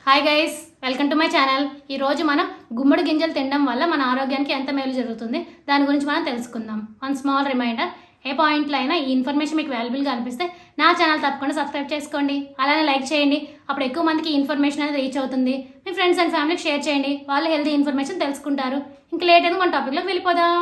Hi guys, welcome to my channel. ఈరోజు మనం గుమ్మడి గింజలు తినడం వల్ల మన ఆరోగ్యానికి ఎంత మేలు జరుగుతుంది దాని గురించి మనం తెలుసుకుందాం. వన్ స్మాల్ రిమైండర్, ఏ పాయింట్లో అయినా ఈ ఇన్ఫర్మేషన్ మీకు వాల్యుబుల్గా అనిపిస్తే నా ఛానల్ తప్పకుండా సబ్స్క్రైబ్ చేసుకోండి, అలానే లైక్ చేయండి. అప్పుడు ఎక్కువ మందికి ఇన్ఫర్మేషన్ అనేది రీచ్ అవుతుంది. మీ ఫ్రెండ్స్ అండ్ ఫ్యామిలీకి షేర్ చేయండి, వాళ్ళు హెల్తీ ఇన్ఫర్మేషన్ తెలుసుకుంటారు. ఇంకా లేట్ అయితే మన టాపిక్లోకి వెళ్ళిపోదాం.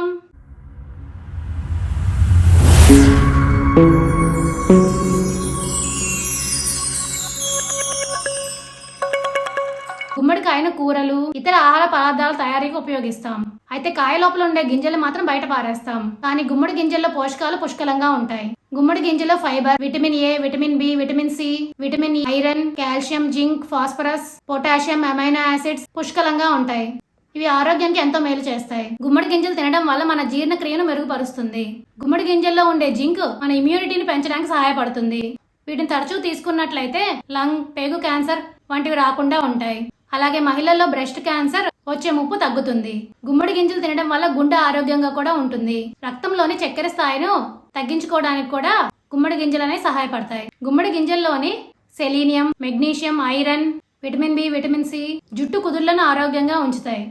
గుమ్మడికాయను కూరలు, ఇతర ఆహార పదార్థాల తయారీకి ఉపయోగిస్తాం. అయితే కాయ లోపల ఉండే గింజలు మాత్రం బయట పారేస్తాం. కానీ గుమ్మడి గింజల్లో పోషకాలు పుష్కలంగా ఉంటాయి. గుమ్మడి గింజలో fibre, vitamin A, vitamin B, vitamin C, vitamin iron, calcium, zinc, phosphorus, potassium, amino acids పుష్కలంగా ఉంటాయి. ఇవి ఆరోగ్యానికి ఎంతో మేలు చేస్తాయి. గుమ్మడి గింజలు తినడం వల్ల మన జీర్ణక్రియను మెరుగుపరుస్తుంది. గుమ్మడి గింజల్లో ఉండే జింక్ మన ఇమ్యూనిటీని పెంచడానికి సహాయపడుతుంది. వీటిని తరచూ తీసుకున్నట్లయితే లంగ్, పేగు క్యాన్సర్ వంటివి రాకుండా ఉంటాయి. అలాగే మహిళల్లో బ్రెస్ట్ క్యాన్సర్ వచ్చే ముప్పు తగ్గుతుంది. గుమ్మడి గింజలు తినడం వల్ల గుండె ఆరోగ్యంగా కూడా ఉంటుంది. రక్తంలోని చక్కెర స్థాయిను తగ్గించుకోవడానికి కూడా గుమ్మడి గింజలు అనేవి సహాయపడతాయి. గుమ్మడి గింజల్లోని selenium, magnesium, iron, vitamin B, vitamin C జుట్టు కుదుళ్లను ఆరోగ్యంగా ఉంచుతాయి.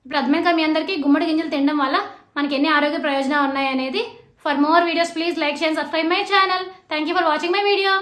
ఇప్పుడు అర్థమైందా మీ అందరికీ గుమ్మడి గింజలు తినడం వల్ల మనకి ఎన్ని ఆరోగ్య ప్రయోజనాలు ఉన్నాయి అనేది. For more videos please like, share, subscribe my channel. Thank you for watching my video.